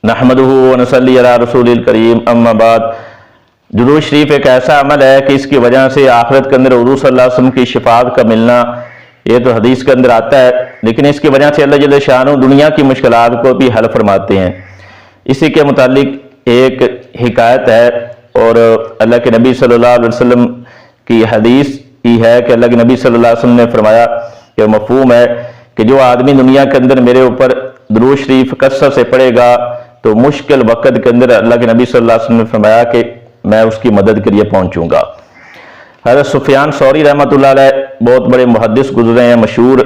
नहमदुहु व नसल्ली अला रसूलिल करीम, अम्मा बाद। दुरूद शरीफ एक ऐसा अमल है कि इसकी वजह से आखिरत के अंदर हुज़ूर सल्लल्लाहु अलैहि वसल्लम की शिफात का मिलना, ये तो हदीस के अंदर आता है, लेकिन इसकी वजह से अल्लाह जल्ल शानो दुनिया की मुश्किलात को भी हल फरमाते हैं। इसी के मुतालिक एक हिकायत है और अल्लाह के नबी सल्लल्लाहु अलैहि वसल्लम की हदीस ही है कि अल्लाह के नबी सल्लल्लाहु अलैहि वसल्लम ने फरमाया कि मफ़हूम है कि जो आदमी दुनिया के अंदर मेरे ऊपर दुरूद शरीफ कसरत से पढ़ेगा तो मुश्किल वक़्त के अंदर अल्लाह के नबी सल्लल्लाहु अलैहि वसल्लम ने फरमाया कि मैं उसकी मदद के लिए पहुंचूंगा। हज़रत सुफियान सौरी रहमतुल्लाह अलैह बहुत बड़े मुहद्दिस गुजरे हैं, मशहूर।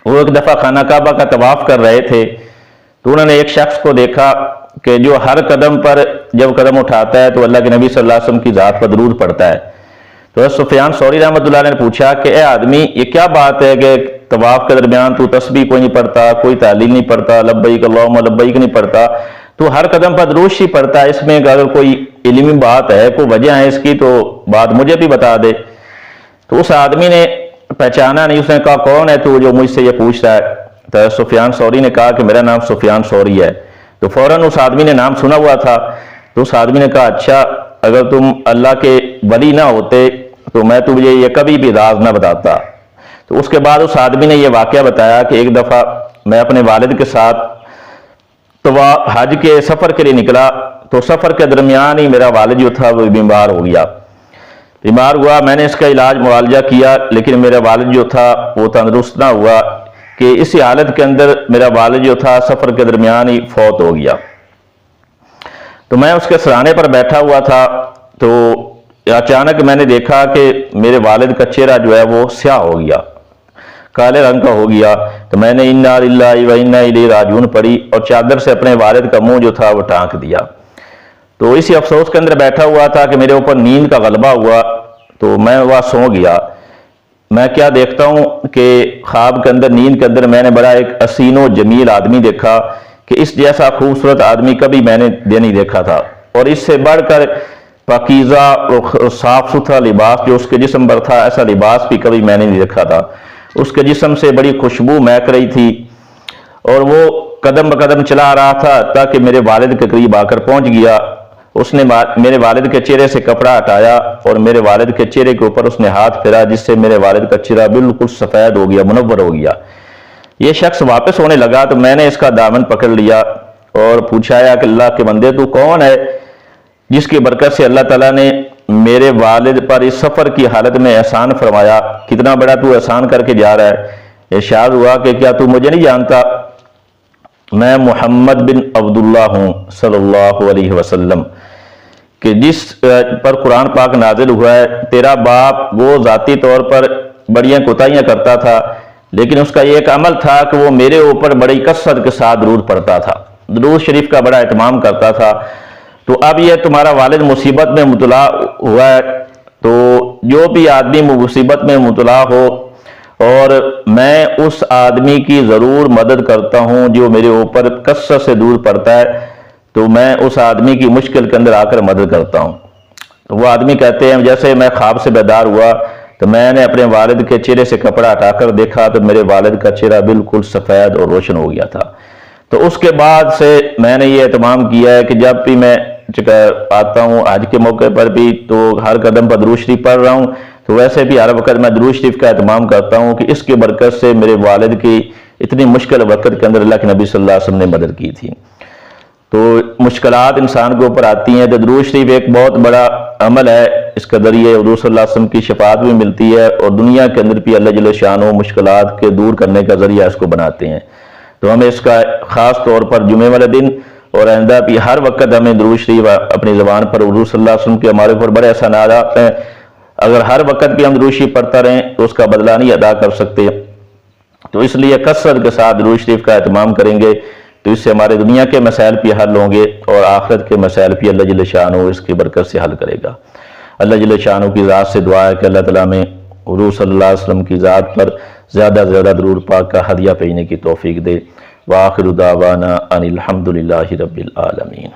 वो एक दफ़ा खाना काबा का तवाफ़ कर रहे थे तो उन्होंने एक शख्स को देखा कि जो हर कदम पर जब कदम उठाता है तो अल्लाह के नबी सल्लल्लाहु अलैहि वसल्लम की ज़ात पर दुरूद पढ़ता है। तो सुफियान सौरी रहमतुल्लाह अलैह ने पूछा कि ए आदमी, ये क्या बात है कि तवाफ़ के दरमियान तू तस्बीह कोई नहीं पढ़ता, कोई तालील नहीं पढ़ता, लब्बैक अल्लाहुम्मा लब्बैक नहीं पढ़ता, तो हर कदम पर दुरूद शरीफ पढ़ता है, इसमें अगर कोई इल्मी बात है, कोई वजह है इसकी तो बात मुझे भी बता दे। तो उस आदमी ने पहचाना नहीं, उसने कहा कौन है तू जो मुझसे ये पूछ रहा है? तो सुफियान सौरी ने कहा कि मेरा नाम सुफियान सौरी है। तो फौरन उस आदमी ने नाम सुना हुआ था, तो उस आदमी ने कहा अच्छा, अगर तुम अल्लाह के वली ना होते तो मैं तुझे ये कभी भी राज ना बताता। तो उसके बाद उस आदमी ने यह वाकया बताया कि एक दफ़ा मैं अपने वालिद के साथ तो वह हज के सफ़र के लिए निकला, तो सफ़र के दरमियान ही मेरा वालिद जो था वो बीमार हो गया। बीमार हुआ, मैंने इसका इलाज मुआवजा किया, लेकिन मेरा वालिद जो था वो तंदुरुस्त ना हुआ कि इसी हालत के अंदर मेरा वालिद जो था सफ़र के दरमियान ही फौत हो गया। तो मैं उसके सराहने पर बैठा हुआ था तो अचानक मैंने देखा कि मेरे वालिद का चेहरा जो है वो स्याह हो गया, काले रंग का हो गया। तो मैंने इन्ना लिल्लाहि व इन्ना इलैहि राजिऊन पढ़ी और चादर से अपने वालिद का मुंह जो था वो ढांक दिया। तो इसी अफसोस के अंदर बैठा हुआ था कि मेरे ऊपर नींद का गलबा हुआ, तो मैं वह सो गया। मैं क्या देखता हूँ कि ख्वाब के अंदर, नींद के अंदर मैंने बड़ा एक हसीनो जमील आदमी देखा कि इस जैसा खूबसूरत आदमी कभी मैंने नहीं देखा था, और इससे बढ़कर पाकीज़ा और साफ सुथरा लिबास जो उसके जिस्म पर था, ऐसा लिबास भी कभी मैंने नहीं देखा था। उसके जिस्म से बड़ी खुशबू महक रही थी और वो कदम ब कदम चला रहा था ताकि मेरे वालिद के करीब आकर पहुंच गया। उसने मेरे वालिद के चेहरे से कपड़ा हटाया और मेरे वालिद के चेहरे के ऊपर उसने हाथ फेरा, जिससे मेरे वालिद का चेहरा बिल्कुल सफ़ेद हो गया, मुनव्वर हो गया। ये शख्स वापस होने लगा तो मैंने इसका दामन पकड़ लिया और पूछाया कि अल्लाह के बंदे तू कौन है जिसकी बरकत से अल्लाह ताला ने मेरे वालिद पर इस सफ़र की हालत में एहसान फरमाया, कितना बड़ा तू एहसान करके जा रहा है। इरशाद हुआ कि क्या तू मुझे नहीं जानता, मैं मोहम्मद बिन अब्दुल्लाह हूँ सल्लल्लाहु अलैहि वसल्लम, कि जिस पर कुरान पाक नाजिल हुआ है। तेरा बाप वो ज़ाती तौर पर बड़ियाँ कोताहियाँ करता था, लेकिन उसका एक अमल था कि वो मेरे ऊपर बड़ी कसरत के साथ दुरूद पढ़ता था, दुरूद शरीफ का बड़ा एहतमाम करता था। तो अब यह तुम्हारा वालिद मुसीबत में मुबतला हुआ है, तो जो भी आदमी मुसीबत में मुबतला हो और मैं उस आदमी की ज़रूर मदद करता हूँ जो मेरे ऊपर कसरत से दूर पड़ता है, तो मैं उस आदमी की मुश्किल के अंदर आकर मदद करता हूँ। तो वो आदमी कहते हैं जैसे मैं ख्वाब से बेदार हुआ तो मैंने अपने वालिद के चेहरे से कपड़ा हटाकर देखा तो मेरे वालिद का चेहरा बिल्कुल सफ़ेद और रोशन हो गया था। तो उसके बाद से मैंने ये एहतमाम किया है कि जब भी मैं आता हूँ आज के मौके पर भी तो हर कदम पर दुरूद शरीफ पढ़ रहा हूँ, तो वैसे भी हर वक्त मैं दुरूद शरीफ का एहतमाम करता हूँ कि इसकी बरकत से मेरे वालिद की इतनी मुश्किल वक्त के अंदर अल्लाह के नबी सल्लल्लाहु अलैहि वसल्लम ने मदद की थी। तो मुश्किलात इंसान के ऊपर आती हैं तो दुरूद शरीफ एक बहुत बड़ा अमल है, इसके ज़रिए हुज़ूर सल्लल्लाहु अलैहि वसल्लम की शफाअत भी मिलती है और दुनिया के अंदर भी अल्लाह जल्ल शानो मुश्किलात के दूर करने का ज़रिया इसको बनाते हैं। तो हमें इसका ख़ास तौर पर जुमे वाले दिन और आइंदा भी हर वक्त हमें दुरूद शरीफ अपनी ज़बान पर हुज़ूर सल्लल्लाहु अलैहि वसल्लम के हमारे ऊपर बड़े एहसानात हैं। अगर हर वक्त भी हम दुरूद शरीफ पढ़ता रहें तो उसका बदला नहीं अदा कर सकते, तो इसलिए कसरत के साथ दुरूद शरीफ का एहतमाम करेंगे तो इससे हमारे दुनिया के मसाइल भी हल होंगे और आखिरत के मसाइल भी अल्लाह जल्ल शानो इसकी बरकत से हल करेगा। अल्लाह जल्ल शानो की ज़ात से दुआ है कि अल्लाह ताला में हुज़ूर सल्लल्लाहु अलैहि वसल्लम की ज़ात पर ज़्यादा से ज़्यादा दुरूद पाक का हदिया भेजने की तौफीक दे। व आखिरु दावाना अनिल हम्दुलिल्लाहि रब्बिल आलमीन।